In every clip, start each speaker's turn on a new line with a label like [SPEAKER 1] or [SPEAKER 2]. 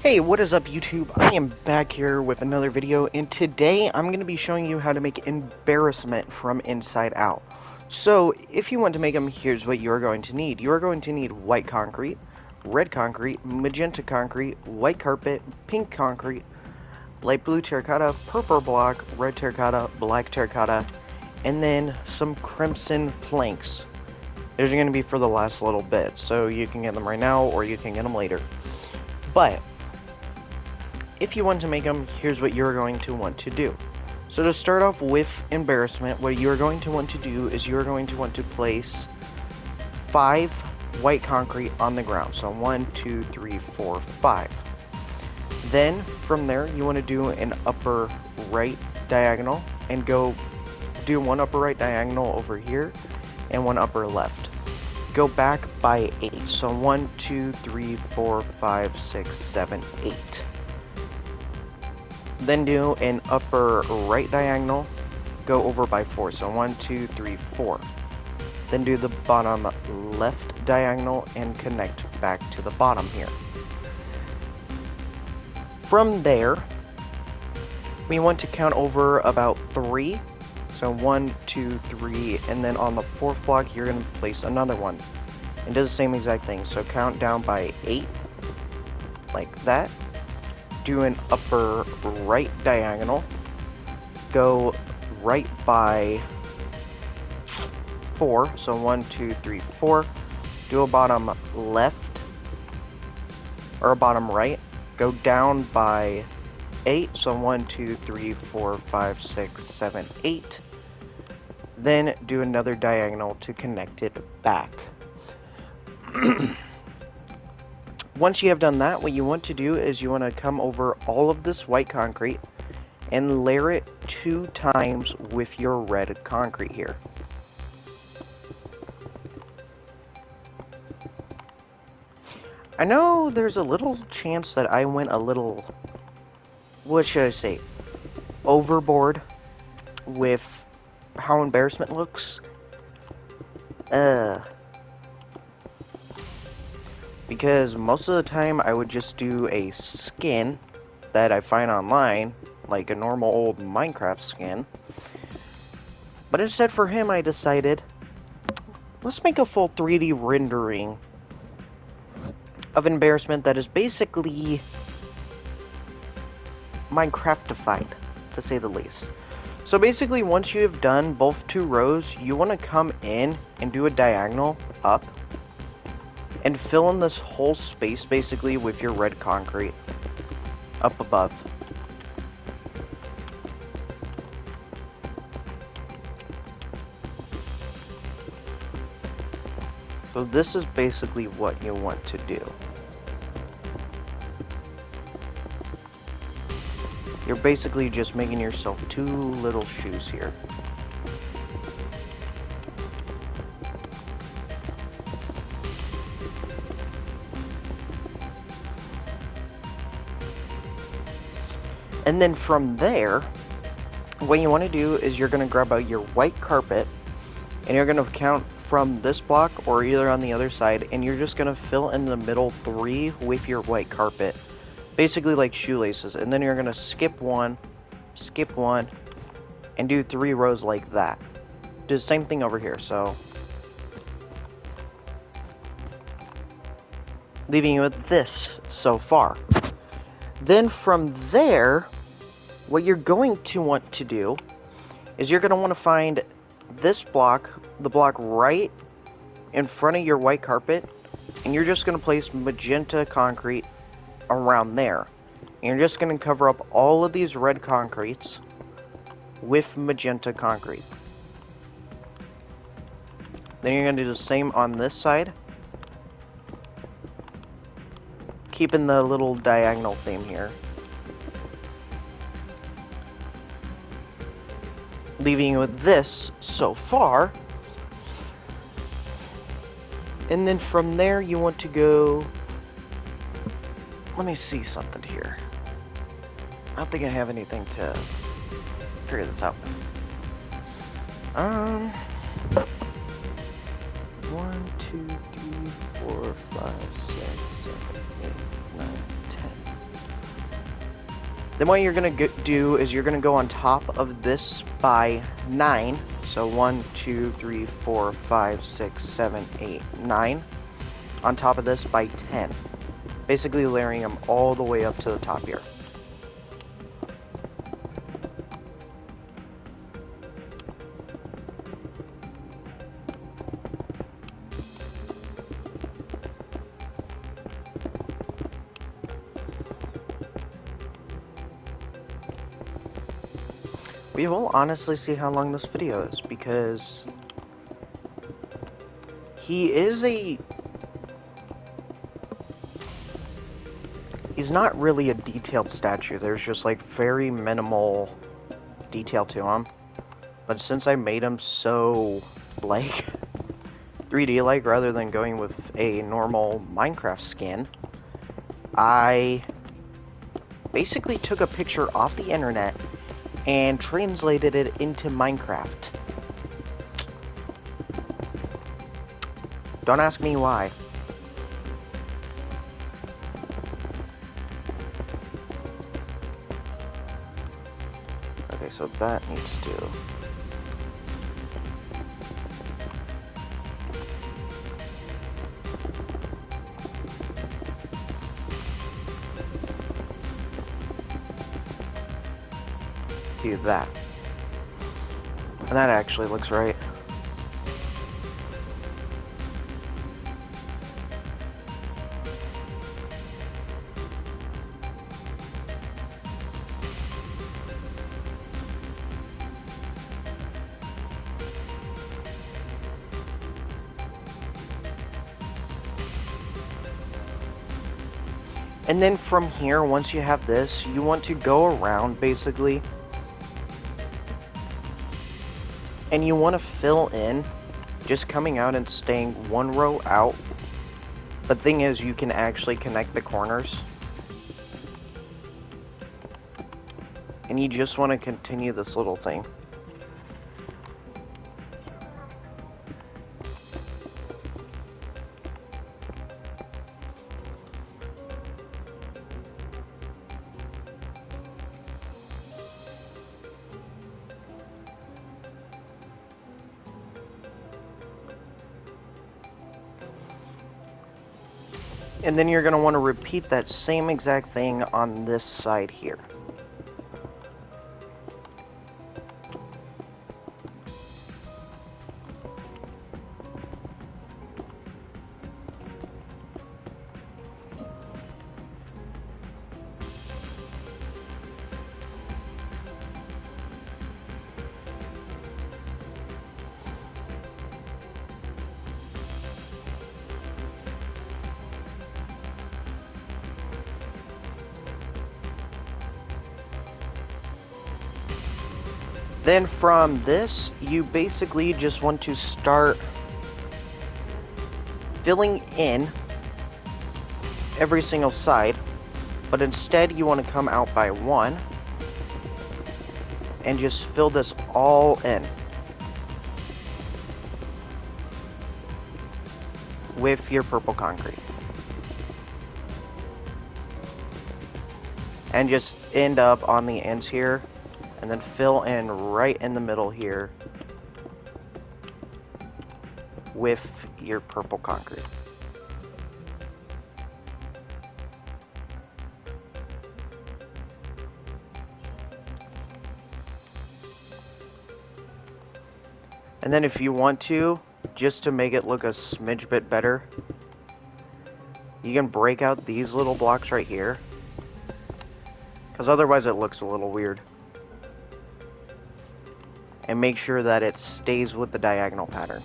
[SPEAKER 1] Hey, what is up YouTube? I am back here with another video, and today I'm going to be showing you how to make Embarrassment from inside out. So, if you want to make them, here's what you're going to need. You're going to need white concrete, red concrete, magenta concrete, white carpet, pink concrete, light blue terracotta, purple block, red terracotta, black terracotta, and then some crimson planks. They're going to be for the last little bit, so you can get them right now or you can get them later. But if you want to make them, here's what you're going to want to do. So to start off with Embarrassment, what you're going to want to do is you're going to want to place 5 white concrete on the ground. So 1, 2, 3, 4, 5. Then from there, you want to do an upper right diagonal and go do one upper right diagonal over here and one upper left. Go back by 8. So 1, 2, 3, 4, 5, 6, 7, 8. Then do an upper right diagonal, go over by 4, so 1, 2, 3, 4. Then do the bottom left diagonal and connect back to the bottom here. From there, we want to count over about 3, so 1, 2, 3, and then on the 4th block you're going to place another one. And do the same exact thing, so count down by 8, like that. Do an upper right diagonal, go right by 4, so 1, 2, 3, 4, do a bottom left, or a bottom right, go down by 8, so 1, 2, 3, 4, 5, 6, 7, 8, then do another diagonal to connect it back. Once you have done that, what you want to do is you want to come over all of this white concrete and layer it 2 times with your red concrete here. I know there's a little chance that I went a little, what should I say, overboard with how Embarrassment looks. Because most of the time I would just do a skin that I find online, like a normal old Minecraft skin. But instead for him I decided, let's make a full 3D rendering of Embarrassment that is basically Minecraftified, to say the least. So basically once you have done both 2 rows, you want to come in and do a diagonal up and fill in this whole space basically with your red concrete up above. So this is basically what you want to do. You're basically just making yourself 2 little shoes here. And then from there, what you want to do is you're going to grab out your white carpet and you're going to count from this block or either on the other side, and you're just going to fill in the middle 3 with your white carpet, basically like shoelaces. And then you're going to skip one, and do 3 rows like that. Do the same thing over here, so leaving you with this so far. Then from there, what you're going to want to do is you're going to want to find this block, the block right in front of your white carpet, and you're just going to place magenta concrete around there. And you're just going to cover up all of these red concretes with magenta concrete. Then you're going to do the same on this side, keeping the little diagonal theme here. Leaving you with this so far. And then from there you want to go, let me see something here. I don't think I have anything to figure this out. 1, 2, 3, 4, 5, 6, 7, 8, 9, 10. Then what you're going to do is you're going to go on top of this by 9. So 1, 2, 3, 4, 5, 6, 7, 8, 9. On top of this by 10. Basically layering them all the way up to the top here. We will honestly see how long this video is, because he's not really a detailed statue. There's just like very minimal detail to him. But since I made him so like 3D like rather than going with a normal Minecraft skin, I basically took a picture off the internet and translated it into Minecraft. Don't ask me why. Okay, so that needs to... do that. And that actually looks right. And then from here, once you have this, you want to go around basically, and you want to fill in, just coming out and staying one row out. The thing is, you can actually connect the corners. And you just want to continue this little thing. And then you're going to want to repeat that same exact thing on this side here. Then from this, you basically just want to start filling in every single side, but instead you want to come out by 1 and just fill this all in with your purple concrete. And just end up on the ends here. And then fill in right in the middle here with your purple concrete. And then if you want to, just to make it look a smidge bit better, you can break out these little blocks right here, because otherwise it looks a little weird. And make sure that it stays with the diagonal pattern.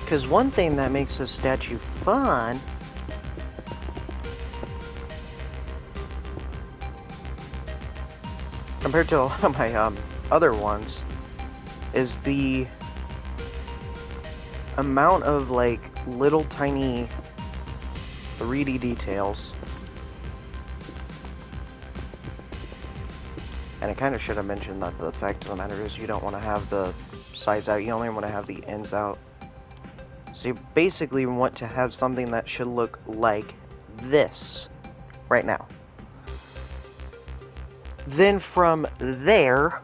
[SPEAKER 1] Because one thing that makes this statue fun compared to a lot of my other ones is the amount of like little tiny 3D details. And I kind of should have mentioned that the fact of the matter is you don't want to have the sides out, you only want to have the ends out. So you basically want to have something that should look like this right now. Then from there,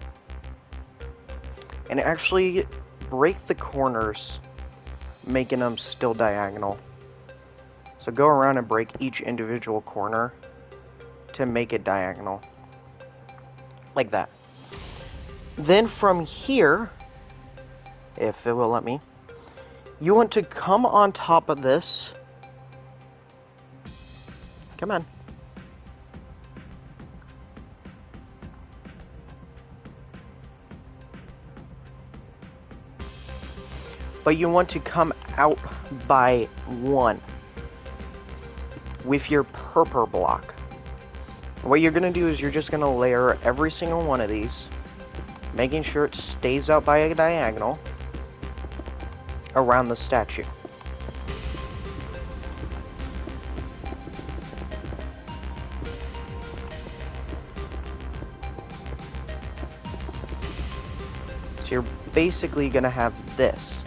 [SPEAKER 1] and actually break the corners, making them still diagonal. So go around and break each individual corner to make it diagonal. Like that. Then from here, if it will let me, you want to come on top of this. Come on. But you want to come out by one with your purple block. What you're going to do is you're just going to layer every single one of these, making sure it stays out by a diagonal around the statue. So you're basically going to have this.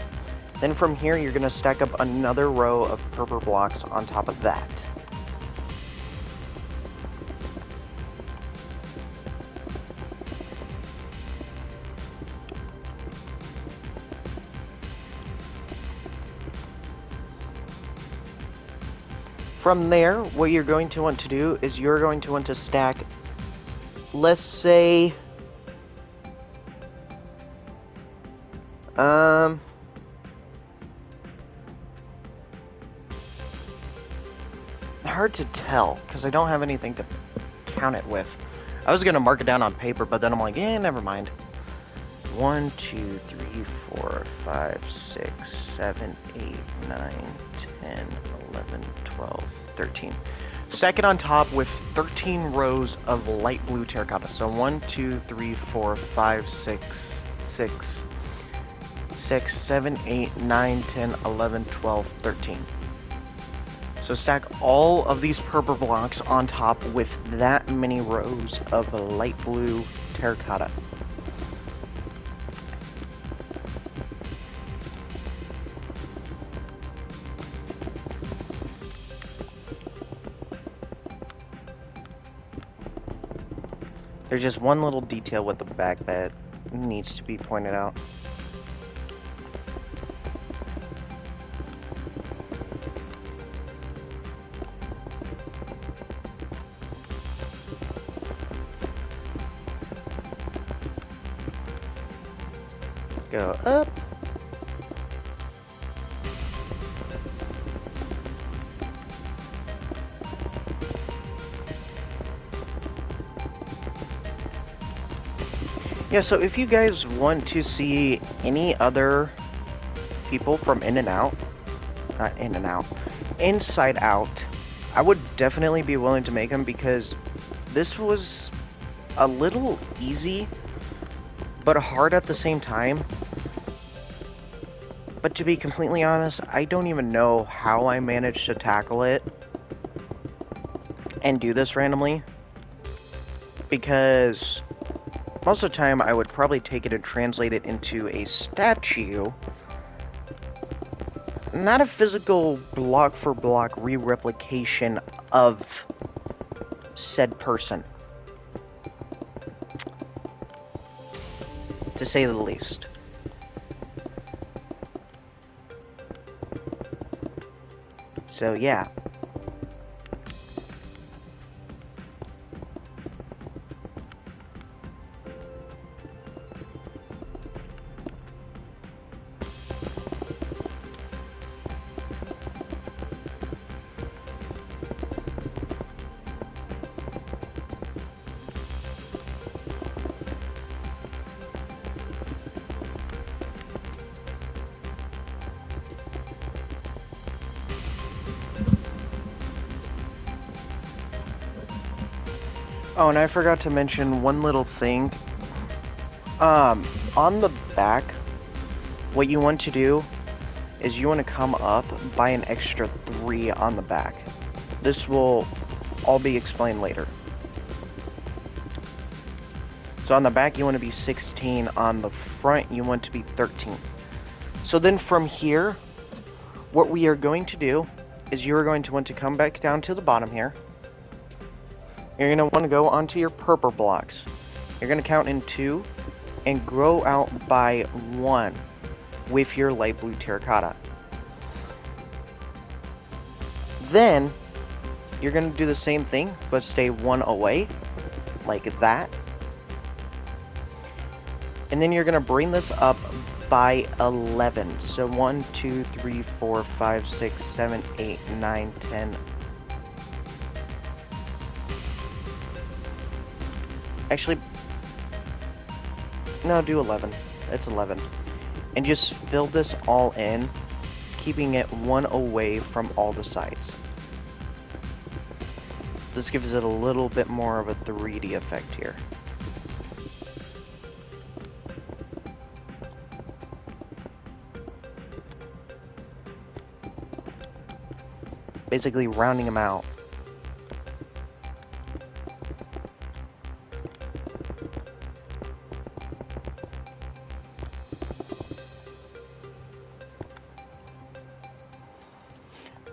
[SPEAKER 1] Then from here, you're going to stack up another row of purple blocks on top of that. From there, what you're going to want to do is you're going to want to stack, let's say, hard to tell, because I don't have anything to count it with. I was going to mark it down on paper, but then I'm like, never mind. 1, 2, 3, 4, 5, 6, 7, 8, 9, 10, 11, 12, 13. Stack it on top with 13 rows of light blue terracotta. So 1, 2, 3, 4, 5, 6, 7, 8, 9, 10, 11, 12, 13. So stack all of these purple blocks on top with that many rows of light blue terracotta. There's just one little detail with the back that needs to be pointed out. Go up. Yeah, so if you guys want to see any other people from Inside Out, I would definitely be willing to make them, because this was a little easy, but hard at the same time. But to be completely honest, I don't even know how I managed to tackle it and do this randomly, because most of the time I would probably take it and translate it into a statue, not a physical block for block re-replication of said person, to say the least. So yeah. Oh, and I forgot to mention one little thing. On the back, what you want to do is you want to come up by an extra 3 on the back. This will all be explained later. So on the back you want to be 16, on the front you want to be 13. So then from here, what we are going to do is you are going to want to come back down to the bottom here. You're going to want to go onto your purple blocks. You're going to count in 2 and grow out by 1 with your light blue terracotta. Then you're going to do the same thing, but stay 1 away, like that. And then you're going to bring this up by 11. So 1, 2, 3, 4, 5, 6, 7, 8, 9, 10. Actually, no, do 11. It's 11. And just fill this all in, keeping it 1 away from all the sides. This gives it a little bit more of a 3D effect here. Basically rounding them out.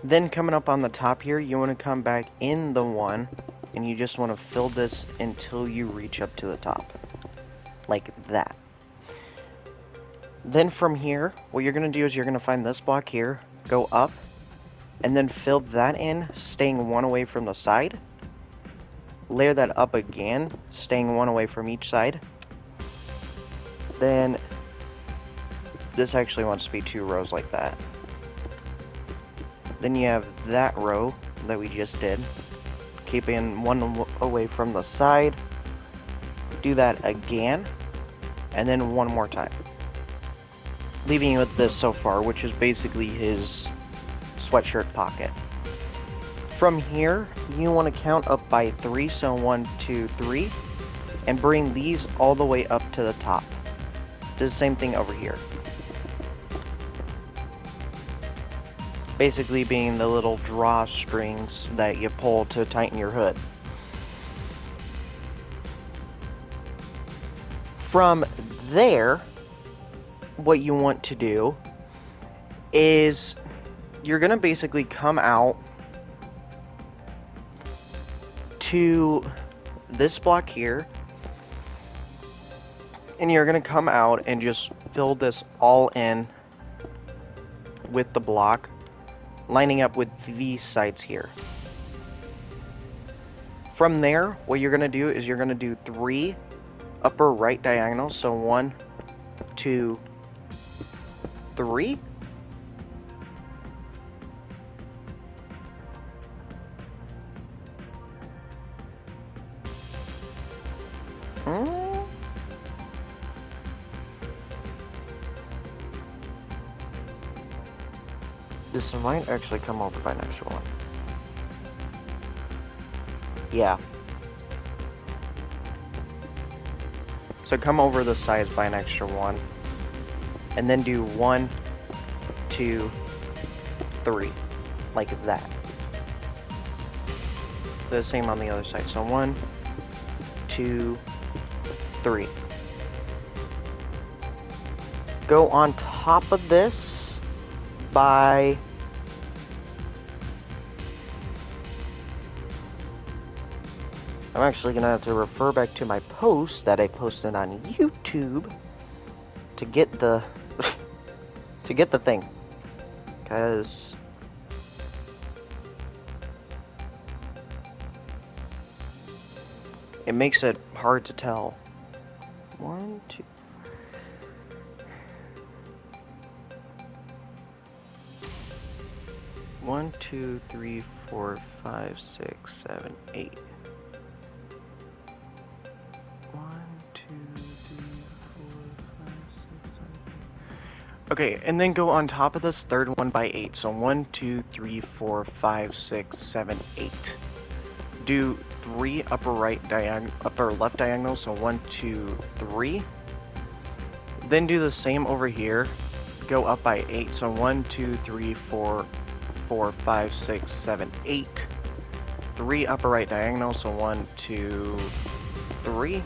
[SPEAKER 1] Then coming up on the top here, you want to come back in the 1, and you just want to fill this until you reach up to the top. Like that. Then from here, what you're going to do is you're going to find this block here, go up, and then fill that in, staying 1 away from the side. Layer that up again, staying 1 away from each side. Then, this actually wants to be 2 rows like that. Then you have that row that we just did, keeping 1 away from the side. Do that again, and then 1 more time. Leaving you with this so far, which is basically his sweatshirt pocket. From here, you want to count up by 3, so 1, 2, 3, and bring these all the way up to the top. Do the same thing over here. Basically being the little drawstrings that you pull to tighten your hood. From there, what you want to do is you're going to basically come out to this block here, and you're going to come out and just fill this all in with the block, lining up with these sides here. From there, what you're going to do is you're going to do 3 upper right diagonals, so 1, 2, 3. This might actually come over by an extra 1. Yeah. So come over the sides by an extra 1. And then do 1, 2, 3. Like that. The same on the other side. So 1, 2, 3. Go on top of this by I'm actually gonna have to refer back to my post that I posted on YouTube to get the to get the thing, because it makes it hard to tell. 1, 2. One, 2, 3, 4, 5, 6, 7, 8. 1, 2, 3, 4, 5, 6, 7, 8. Okay, and then go on top of this third one by 8. So 1, 2, 3, 4, 5, 6, 7, 8. Do 3 upper left diagonals. So 1, 2, 3. Then do the same over here. Go up by 8. So 1, 2, 3, 4, 4, 5, 6, 7, 8. 3 upper right diagonal. So 1, 2, 3.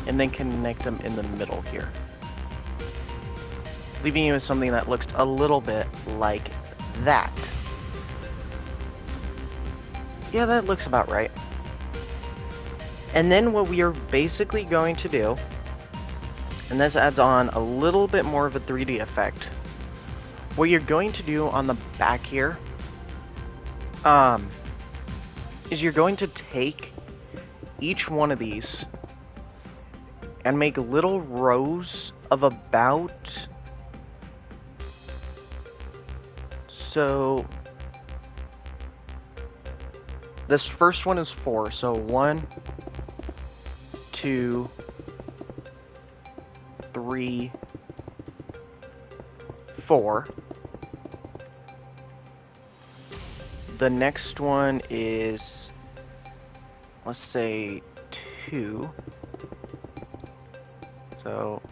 [SPEAKER 1] And then connect them in the middle here. Leaving you with something that looks a little bit like that. Yeah, that looks about right. And then what we are basically going to do, and this adds on a little bit more of a 3D effect. What you're going to do on the back here, is you're going to take each one of these and make little rows of about, so this first one is 4, so 1, 2, 3, 4. The next one is, let's say, 2. So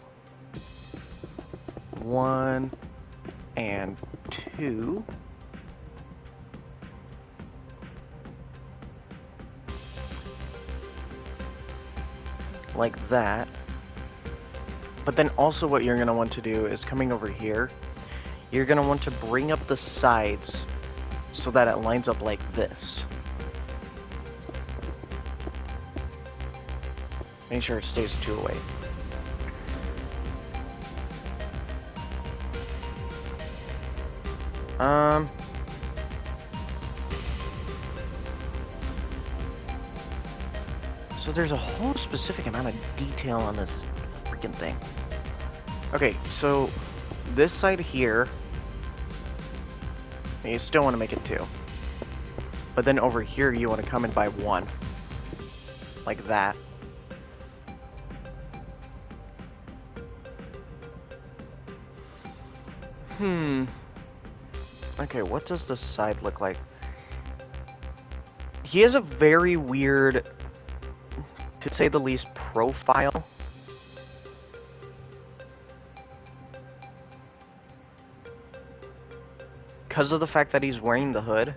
[SPEAKER 1] 1 and 2. Like that. But then also what you're going to want to do is coming over here, you're going to want to bring up the sides so that it lines up like this. Make sure it stays 2 away. So there's a whole specific amount of detail on this freaking thing. Okay, so this side here, you still want to make it 2. But then over here, you want to come in by 1. Like that. Okay, what does this side look like? He has a very weird, to say the least, profile. Because of the fact that he's wearing the hood.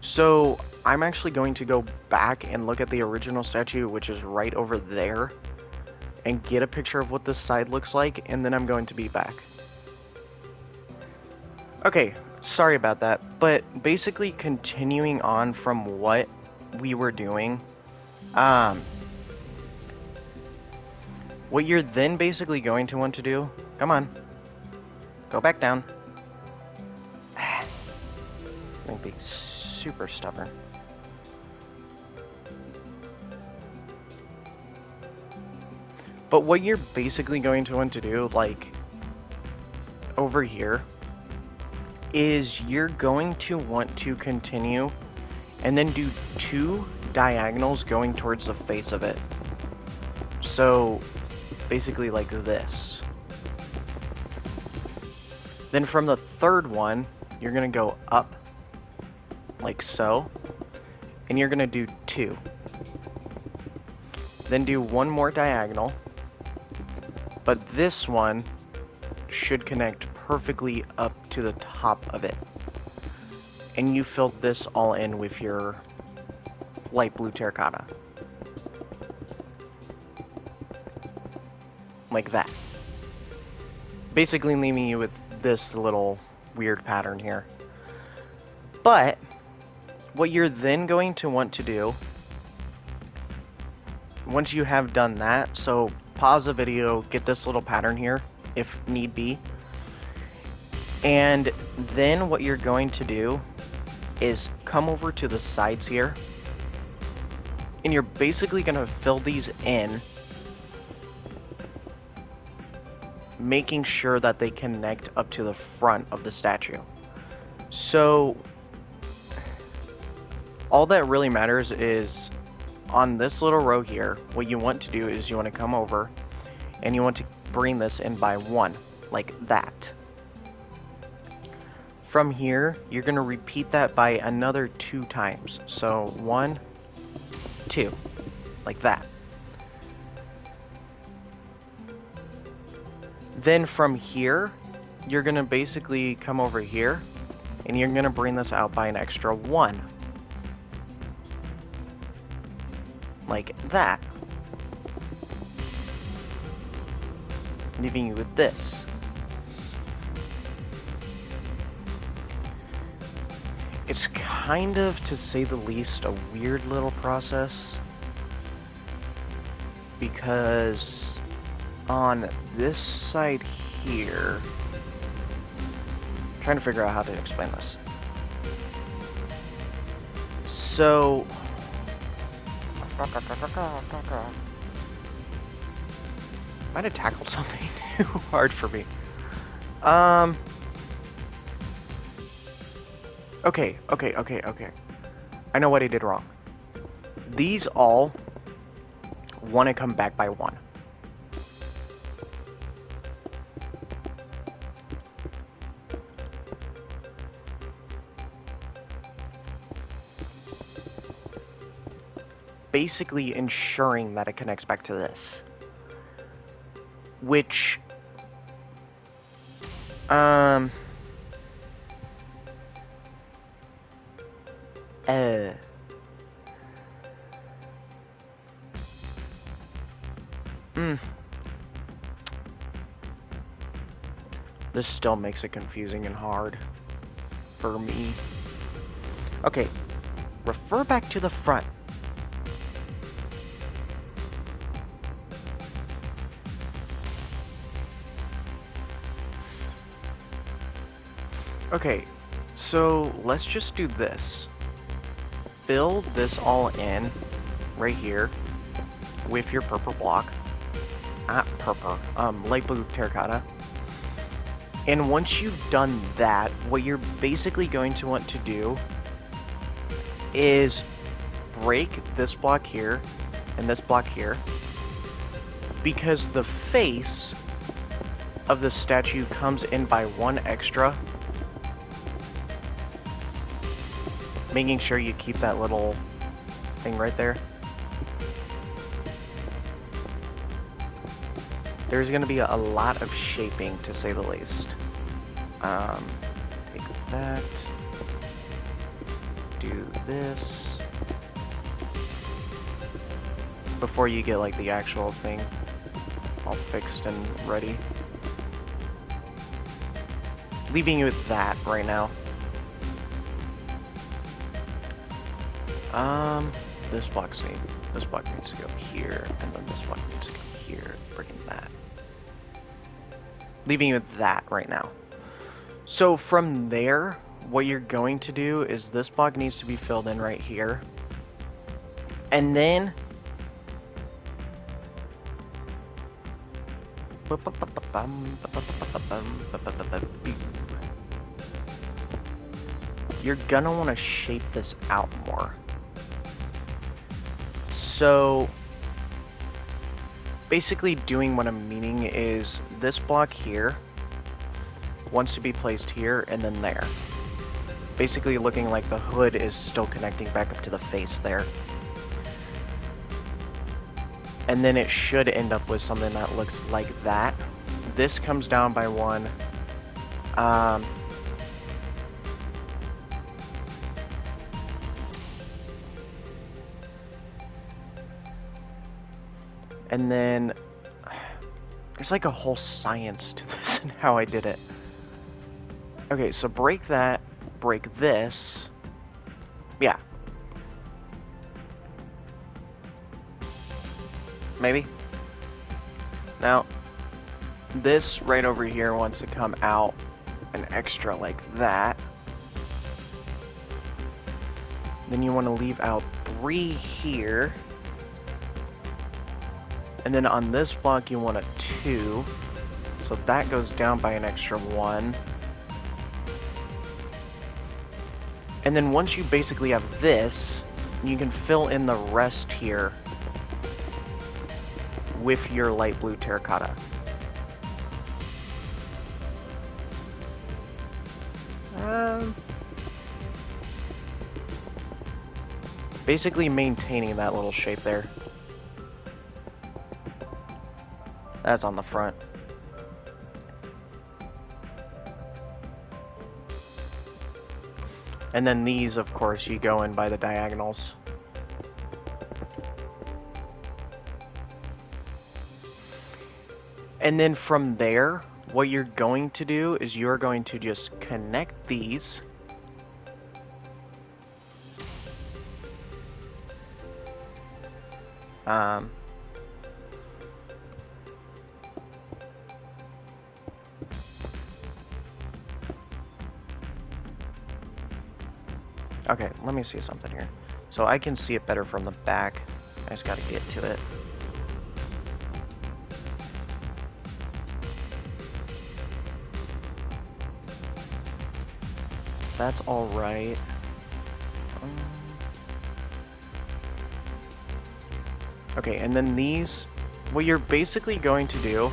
[SPEAKER 1] So I'm actually going to go back and look at the original statue, which is right over there, and get a picture of what this side looks like, and then I'm going to be back. Okay, sorry about that, but basically continuing on from what we were doing, what you're then basically going to want to do, come on, go back down. Don't be super stubborn. But what you're basically going to want to do, like, over here, is you're going to want to continue and then do 2 diagonals going towards the face of it. So basically like this. Then from the third one, you're going to go up like so, and you're going to do 2. Then do 1 more diagonal, but this one should connect perfectly up to the top of it. And you fill this all in with your light blue terracotta. Like that. Basically leaving you with this little weird pattern here. But what you're then going to want to do, once you have done that, so pause the video, get this little pattern here if need be. And then what you're going to do is come over to the sides here, and you're basically going to fill these in, making sure that they connect up to the front of the statue. So all that really matters is on this little row here, what you want to do is you want to come over and you want to bring this in by 1, like that. From here, you're going to repeat that by another 2 times. So 1, 2, like that. Then from here, you're gonna basically come over here, and you're gonna bring this out by an extra 1. Like that. Leaving you with this. It's kind of, to say the least, a weird little process, because on this side here, I'm trying to figure out how to explain this. So might have tackled something too hard for me. Okay. I know what I did wrong. These all want to come back by 1. Basically ensuring that it connects back to this. Which, this still makes it confusing and hard for me. Okay, refer back to the front. Okay, so let's just do this. Fill this all in right here with your purple block. Light blue terracotta. And once you've done that, what you're basically going to want to do is break this block here and this block here, because the face of the statue comes in by 1 extra, making sure you keep that little thing right there. There's going to be a lot of shaping, to say the least. Take that, do this, before you get like the actual thing all fixed and ready. Leaving you with that right now. This block needs to go here, and then this block needs to go here, bringing that. Leaving you with that right now. So from there, what you're going to do is this block needs to be filled in right here. And then you're gonna want to shape this out more. So basically doing what I'm meaning is this block here wants to be placed here and then there. Basically looking like the hood is still connecting back up to the face there. And then it should end up with something that looks like that. This comes down by 1. And then there's like a whole science to this and how I did it. Okay, so break that, break this. Yeah. Maybe. Now, this right over here wants to come out an extra like that. Then you want to leave out 3 here. And then on this block you want a 2. So that goes down by an extra 1. And then once you basically have this, you can fill in the rest here with your light blue terracotta. Basically maintaining that little shape there. That's on the front. And then these, of course, you go in by the diagonals. And then from there, what you're going to do is you're going to just connect these. Okay, let me see something here. So I can see it better from the back. I just gotta get to it. That's alright. Okay, and then these, what you're basically going to do,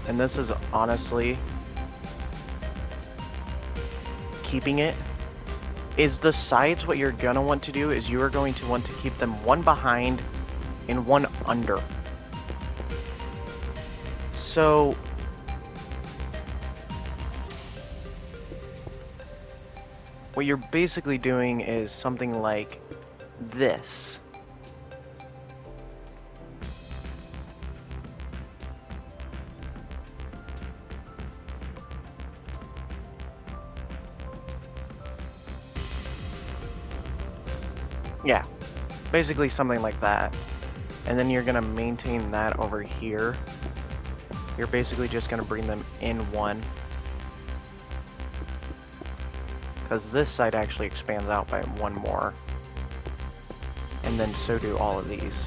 [SPEAKER 1] and this is honestly keeping it, is the sides, what you're gonna want to do is you are going to want to keep them one behind and one under. So what you're basically doing is something like this. Yeah, basically something like that. And then you're gonna maintain that over here. You're basically just gonna bring them in one. Because this side actually expands out by one more. And then so do all of these.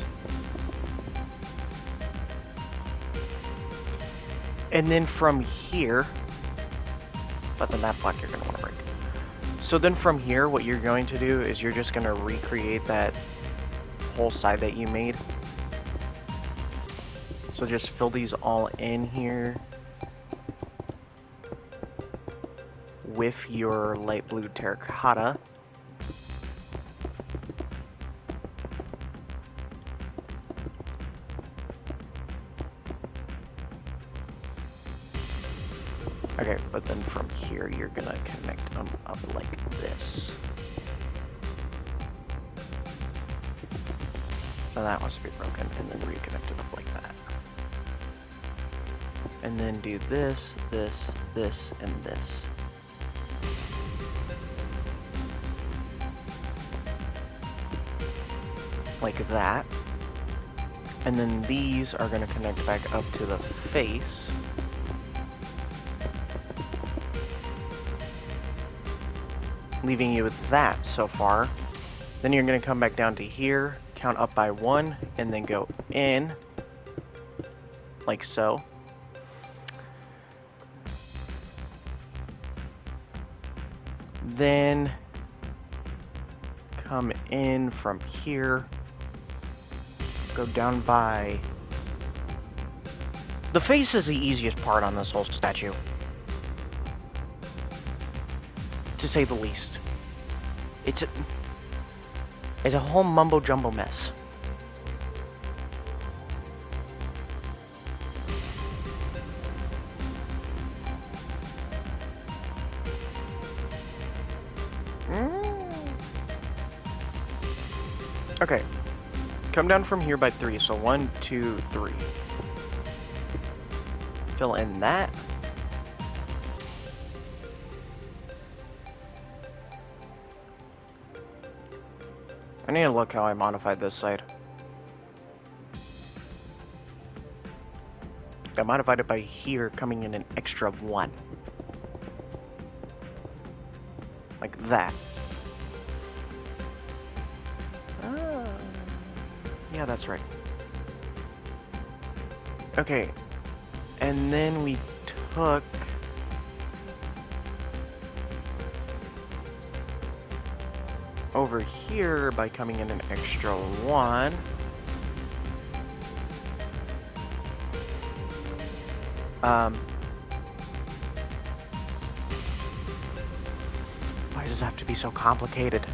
[SPEAKER 1] And then from here, but then that block you're gonna wanna break. So then from here, what you're going to do is you're just gonna recreate that whole side that you made. So just fill these all in here with your light blue terracotta. Okay, but then from here, you're gonna connect them up like this. So that wants to be broken, and then reconnect it up like that. And then do this, this, this, and this. Like that. And then these are gonna connect back up to the face. Leaving you with that so far. Then you're going to come back down to here, count up by one, and then go in, like so. Then come in from here, go down by... The face is the easiest part on this whole statue, to say the least. It's a whole mumbo-jumbo mess. Okay. Come down from here by 3. So 1, 2, 3. Fill in that. I need to look how I modified this side. I modified it by here coming in an extra 1. Like that. Yeah, that's right. Okay. And then we took... over here by coming in an extra 1. Why does it have to be so complicated?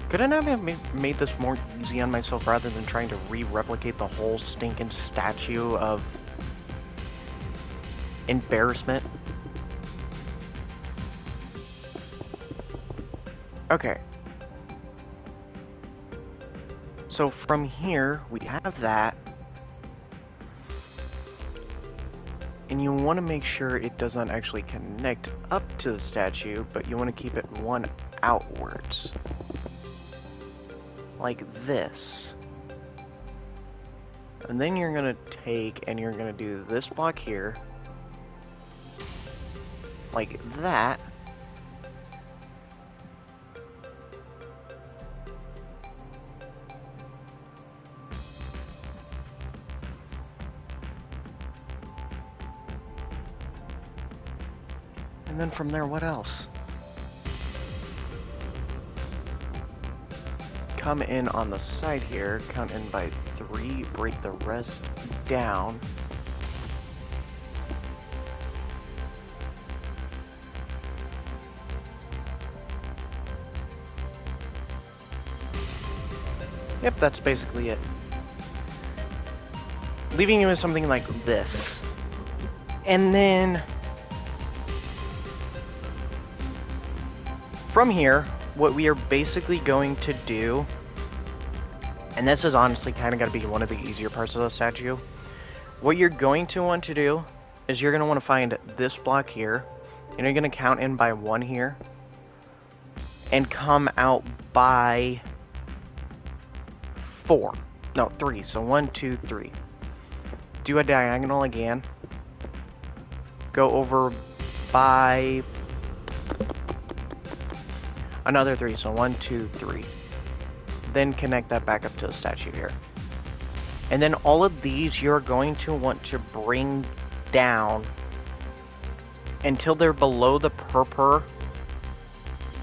[SPEAKER 1] Couldn't I have made this more easy on myself rather than trying to re-replicate the whole stinking statue of Embarrassment? Okay. So from here, we have that. And you want to make sure it doesn't actually connect up to the statue, but you want to keep it one outwards. Like this. And then you're going to take and you're going to do this block here. Like that. And then from there, what else? Come in on the side here, count in by 3, break the rest down. Yep, that's basically it. Leaving you with something like this. And then from here, what we are basically going to do, and this is honestly kind of got to be one of the easier parts of the statue, what you're going to want to do is you're going to want to find this block here, and you're going to count in by 1 here, and come out by 4. No, 3. So 1, 2, 3. Do a diagonal again. Go over by another 3, so 1, 2, 3. Then connect that back up to the statue here. And then all of these you're going to want to bring down until they're below the purpur.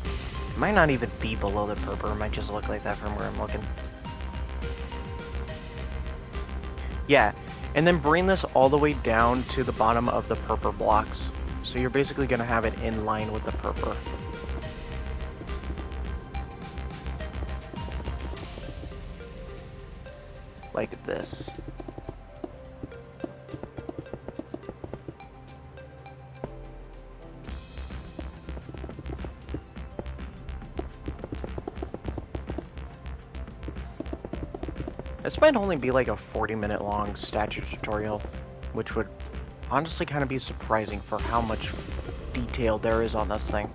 [SPEAKER 1] It might not even be below the purpur, it might just look like that from where I'm looking. Yeah, and then bring this all the way down to the bottom of the purpur blocks. So you're basically going to have it in line with the purpur. Like this. This might only be like a 40-minute long statue tutorial, which would honestly kind of be surprising for how much detail there is on this thing.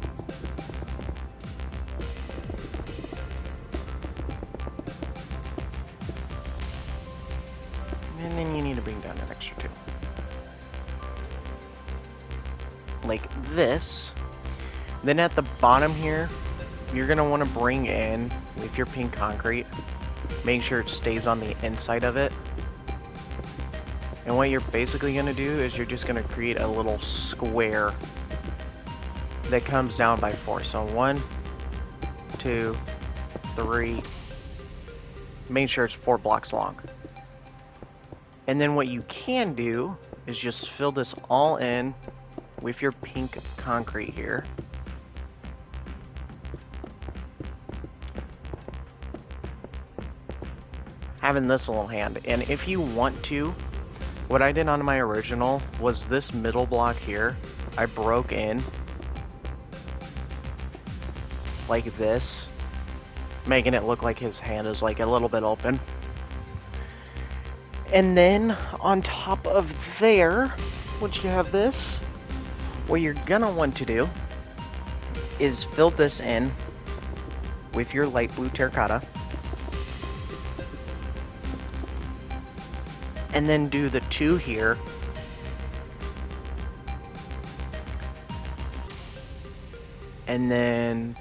[SPEAKER 1] And then you need to bring down an extra 2. Like this. Then at the bottom here, you're going to want to bring in, with your pink concrete, make sure it stays on the inside of it. And what you're basically going to do is you're just going to create a little square that comes down by 4. So 1, 2, 3. Make sure it's 4 blocks long. And then what you can do is just fill this all in with your pink concrete here. Having this little hand. And if you want to, what I did on my original was this middle block here, I broke in like this, making it look like his hand is like a little bit open. And then on top of there, once you have this, what you're gonna want to do is fill this in with your light blue terracotta. And then do the 2 here. And then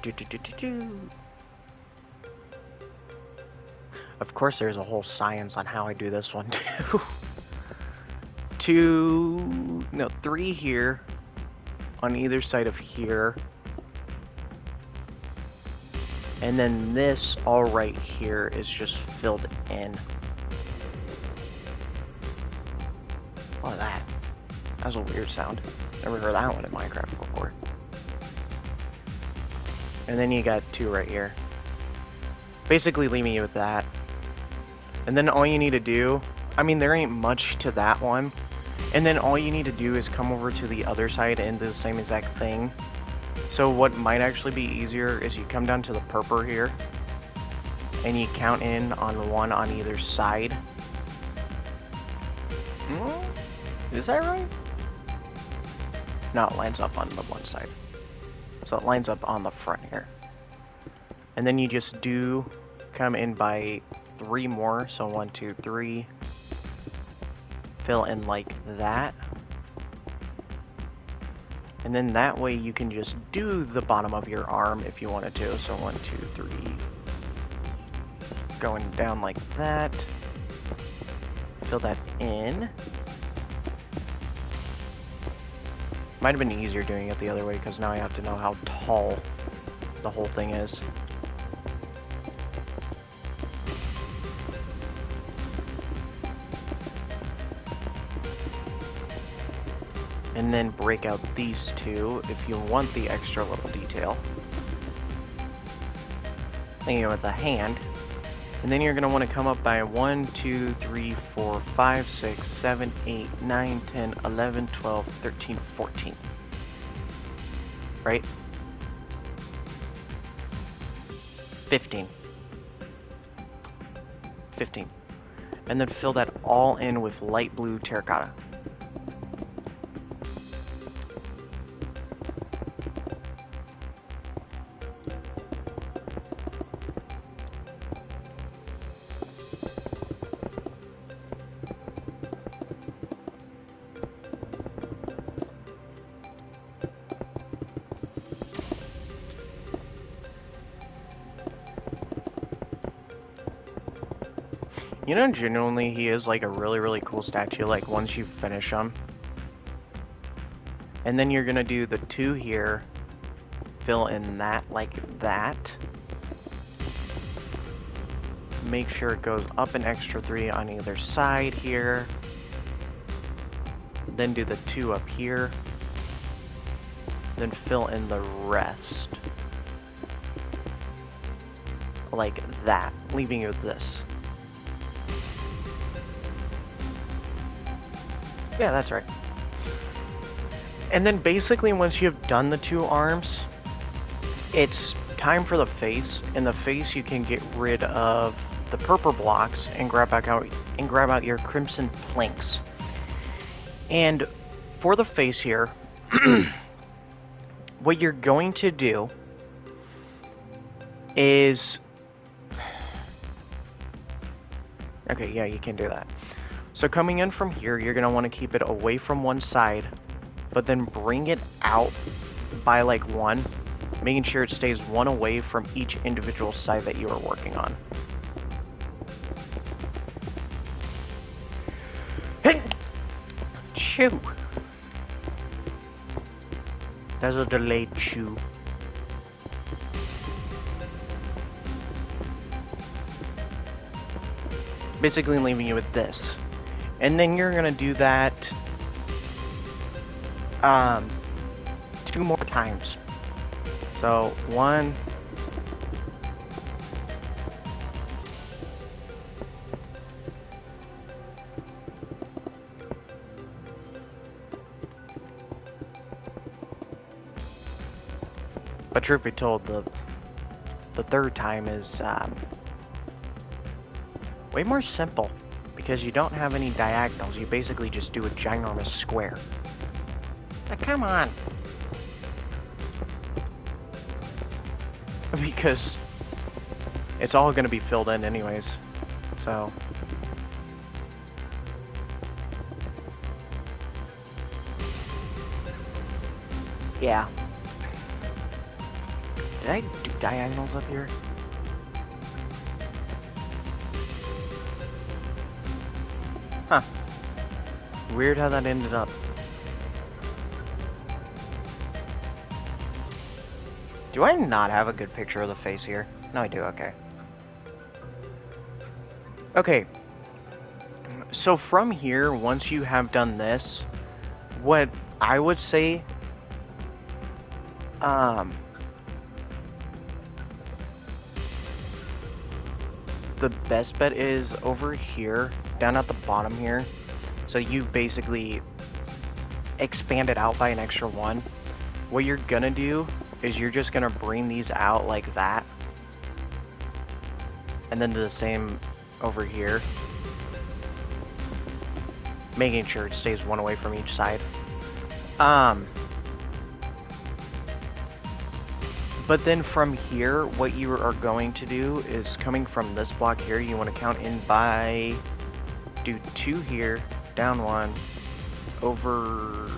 [SPEAKER 1] Of course there's a whole science on how I do this one too. 3 here on either side of here. And then this all right here is just filled in. What was that? That was a weird sound. Never heard that one in Minecraft before. And then you got 2 right here. Basically leaving you with that. And then all you need to do, I mean there ain't much to that one. And then all you need to do is come over to the other side and do the same exact thing. So what might actually be easier is you come down to the purple here, and you count in on one on either side. Is that right? No, it lines up on the one side. So it lines up on the front here. And then you just do come in by 3 more. So 1, 2, 3. Fill in like that. And then that way you can just do the bottom of your arm if you wanted to. So 1, 2, 3. Going down like that. Fill that in. Might have been easier doing it the other way because now I have to know how tall the whole thing is. And then break out these two if you want the extra little detail. Then you with the hand. And then you're going to want to come up by 1, 2, 3, 4, 5, 6, 7, 8, 9, 10, 11, 12, 13, 14. Right? 15. 15. And then fill that all in with light blue terracotta. You know, genuinely, he is like a really, really cool statue, like once you finish him. And then you're gonna do the 2 here, fill in that like that. Make sure it goes up an extra 3 on either side here. Then do the 2 up here. Then fill in the rest. Like that, leaving you with this. Yeah, that's right. And then basically once you've done the 2 arms, it's time for the face. In the face you can get rid of the purple blocks and grab out your crimson planks. And for the face here, what you're going to do is... Okay, yeah, you can do that. So coming in from here, you're going to want to keep it away from one side, but then bring it out by like 1, making sure it stays 1 away from each individual side that you are working on. Chew. That's a delayed chew. Basically leaving you with this. And then you're gonna do that 2 more times. So 1, but truth be told, the 3rd time is way more simple. Because you don't have any diagonals, you basically just do a ginormous square. Now, come on! Because it's all going to be filled in anyways, so... Yeah. Did I do diagonals up here? Huh. Weird how that ended up. Do I not have a good picture of the face here? No, I do, okay. Okay. So from here, once you have done this, what I would say... the best bet is over here, down at the bottom here. So you basically expand it out by an extra 1. What you're gonna do is you're just gonna bring these out like that, and then do the same over here, making sure it stays one away from each side. But then from here, what you are going to do is coming from this block here, you want to count in by, do 2 here, down 1, over,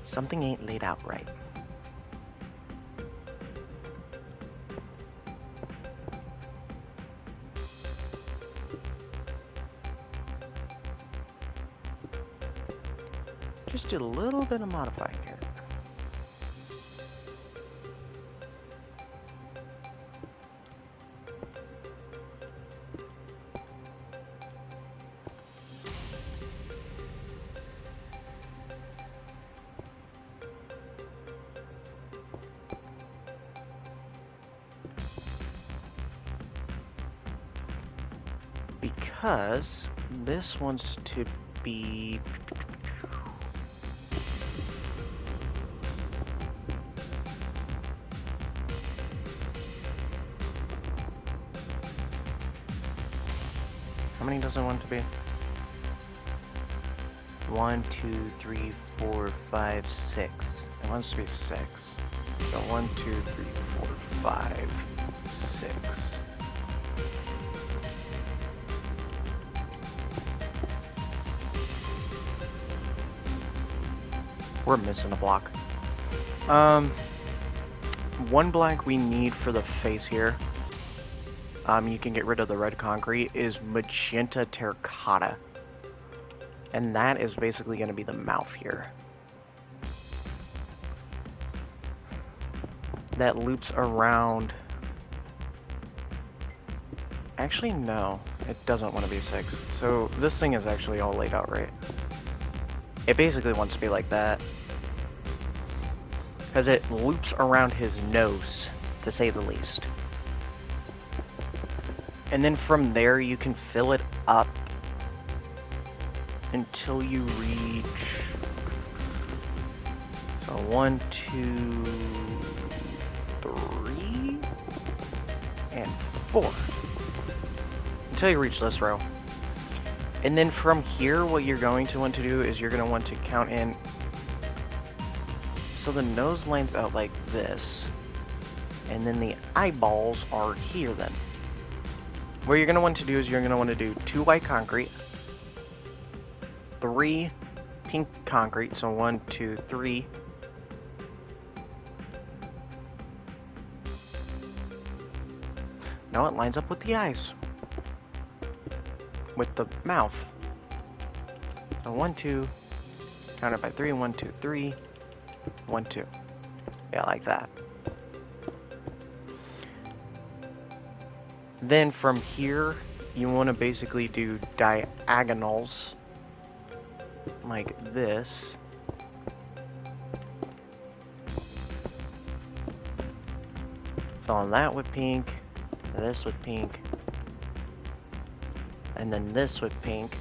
[SPEAKER 1] something ain't laid out right. Just do a little bit of modifying here. Because this wants to be how many does it want to be? 1, 2, 3, 4, 5, 6. It wants to be 6. So 1, 2, 3, 4, 5, 6. We're missing a block. One block we need for the face here, you can get rid of the red concrete, is magenta terracotta. And that is basically going to be the mouth here. That loops around. Actually, no. It doesn't want to be 6. So this thing is actually all laid out right. It basically wants to be like that. Because it loops around his nose, to say the least. And then from there, you can fill it up until you reach, so 1, 2, 3, and 4. Until you reach this row. And then from here, what you're going to want to do is you're going to want to count in. So the nose lines out like this. And then the eyeballs are here then. What you're going to want to do is you're going to want to do 2 white concrete, 3 pink concrete, so 1, 2, 3. Now it lines up with the eyes. With the mouth. So 1, 2, count it by 3, 1, 2, 3, 1, 2. Yeah, like that. Then from here, you want to basically do diagonals like this. Filling that with pink, this with pink, and then this with pink.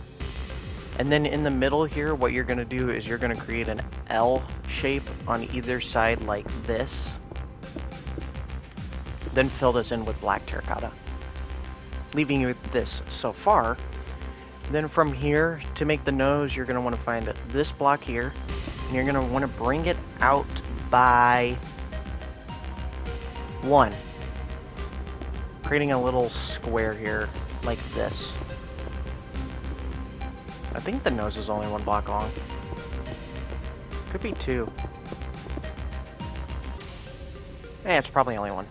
[SPEAKER 1] And then in the middle here, what you're going to do is you're going to create an L shape on either side like this. Then fill this in with black terracotta, leaving you with this so far. Then from here, to make the nose, you're going to want to find this block here, and you're going to want to bring it out by 1, creating a little square here like this. I think the nose is only 1 block long. Could be 2. Yeah, it's probably only 1.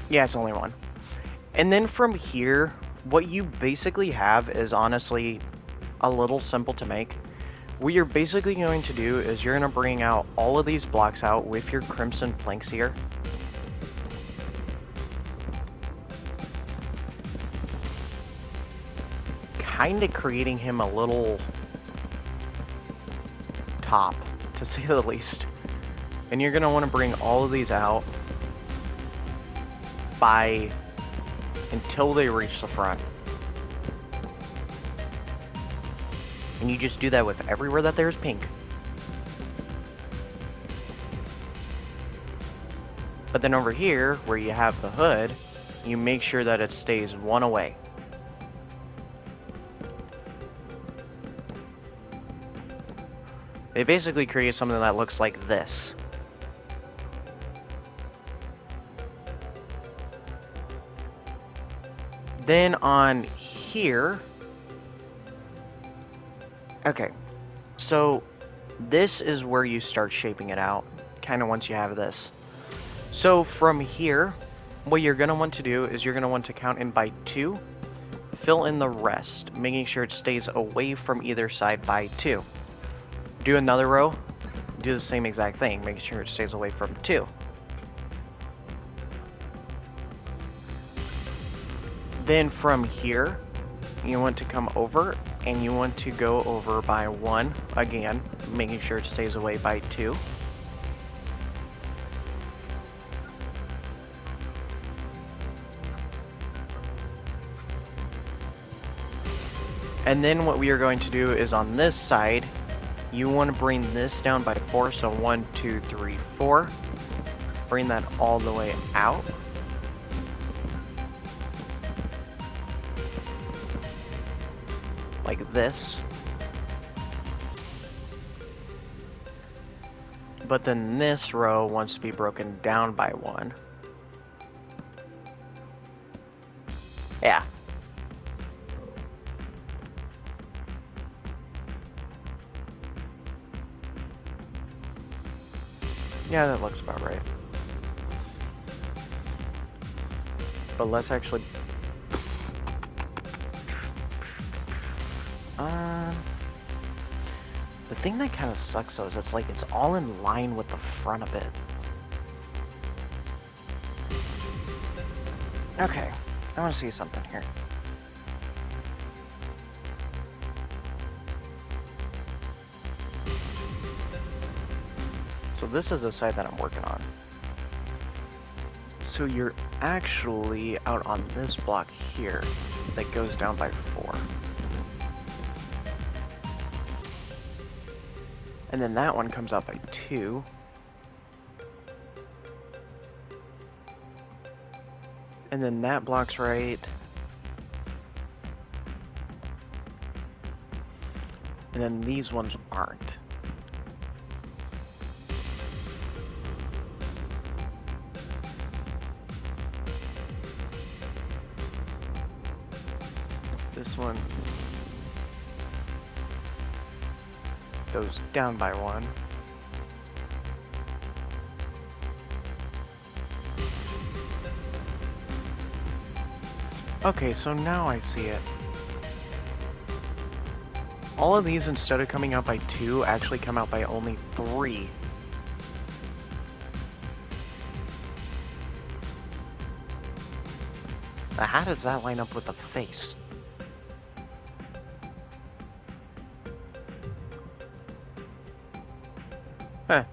[SPEAKER 1] Yeah, it's only 1. And then from here, what you basically have is honestly a little simple to make. What you're basically going to do is you're going to bring out all of these blocks out with your crimson planks here. Kind of creating him a little top, to say the least. And you're going to want to bring all of these out by until they reach the front. And you just do that with everywhere that there's pink. But then over here, where you have the hood, you make sure that it stays one away. It basically creates something that looks like this. Then on here, okay, so this is where you start shaping it out, kind of once you have this. So from here, what you're going to want to do is you're going to want to count in by 2, fill in the rest, making sure it stays away from either side by 2. Do another row, do the same exact thing, making sure it stays away from 2. Then from here, you want to come over and you want to go over by 1 again, making sure it stays away by 2. And then what we are going to do is on this side, you want to bring this down by 4, so 1, 2, 3, 4. Bring that all the way out. Like this. But then this row wants to be broken down by 1. Yeah. Yeah, that looks about right. But let's actually... The thing that kind of sucks though is it's like it's all in line with the front of it. Okay, I want to see something here. So this is the side that I'm working on. So you're actually out on this block here that goes down by 4. And then that one comes out by 2. And then that block's right. And then these ones aren't. This one goes down by 1. Okay, so now I see it. All of these, instead of coming out by 2, actually come out by only 3. Now, how does that line up with the face? Huh.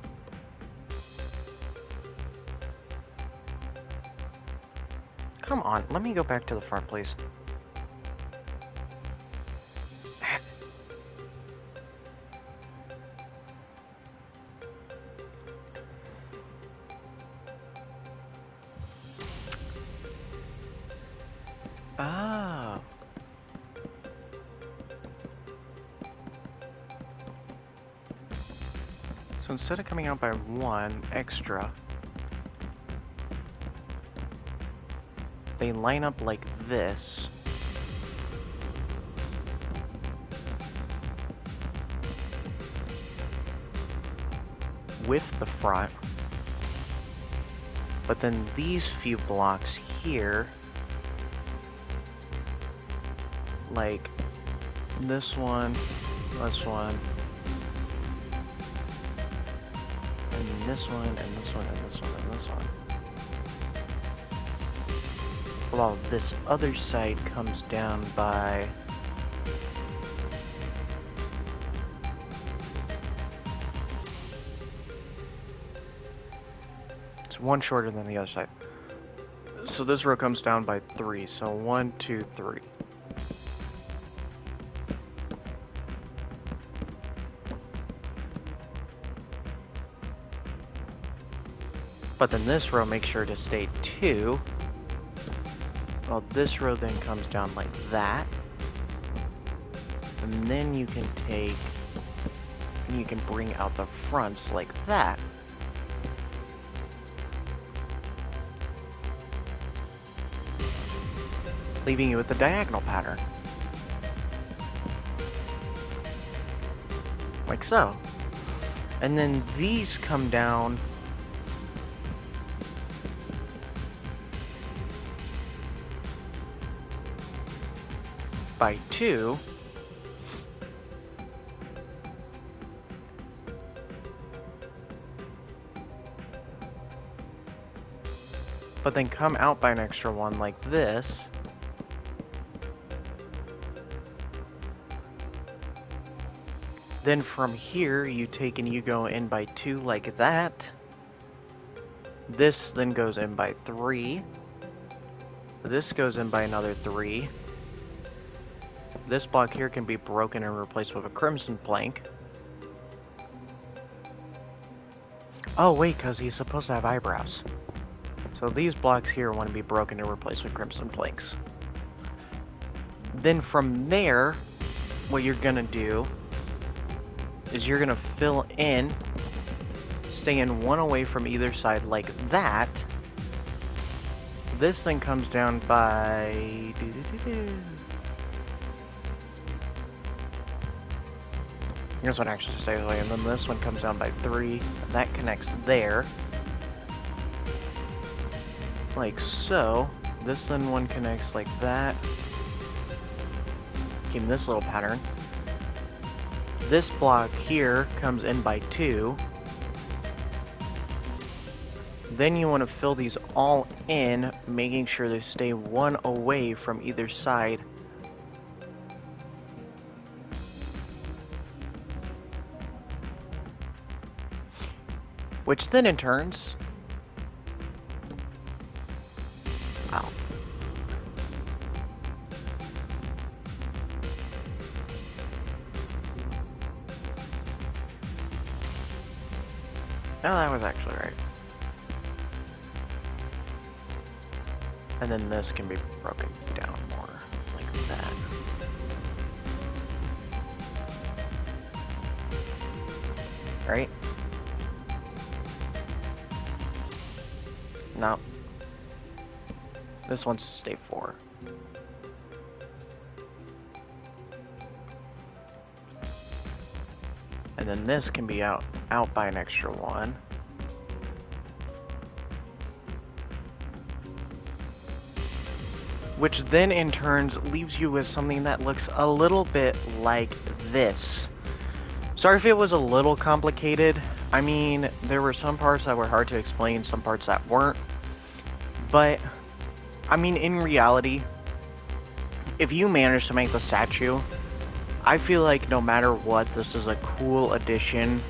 [SPEAKER 1] Come on, let me go back to the front, please. Ah. So instead of coming out by 1 extra, they line up like this. With the front. But then these few blocks here, like this one, and this one, and this one, and this one, and this one, and this one. While this other side comes down by it's one shorter than the other side. So this row comes down by 3. So 1, 2, 3. But then this row makes sure to stay 2. Well, this row then comes down like that. And then you can bring out the fronts like that. Leaving you with the diagonal pattern. Like so. And then these come down by 2. But then come out by an extra 1 like this. Then from here, you take and you go in by 2 like that. This then goes in by 3. This goes in by another 3. This block here can be broken and replaced with a crimson plank. Oh wait, because he's supposed to have eyebrows. So these blocks here want to be broken and replaced with crimson planks. Then from there, what you're gonna do is you're gonna fill in, staying 1 away from either side like that. This thing comes down by... Here's what actually stays away, and then this one comes down by 3. That connects there. Like so. This then one connects like that. Keep this little pattern. This block here comes in by 2. Then you want to fill these all in, making sure they stay 1 away from either side. Which then in turns... Ow. No, that was actually right. And then this can be broken down more, like that. Right? No. This wants to stay 4. And then this can be out by an extra 1. Which then in turns leaves you with something that looks a little bit like this. Sorry if it was a little complicated. I mean, there were some parts that were hard to explain, some parts that weren't. But, I mean, in reality, if you manage to make the statue, I feel like no matter what, this is a cool addition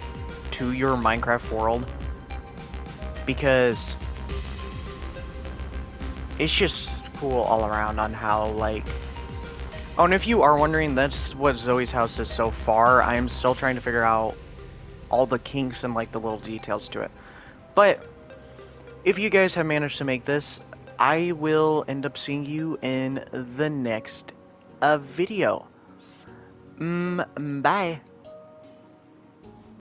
[SPEAKER 1] to your Minecraft world. Because it's just cool all around on how, like... Oh, and if you are wondering, that's what Zoe's house is so far. I am still trying to figure out all the kinks and, like, the little details to it. But if you guys have managed to make this, I will end up seeing you in the next video. Bye.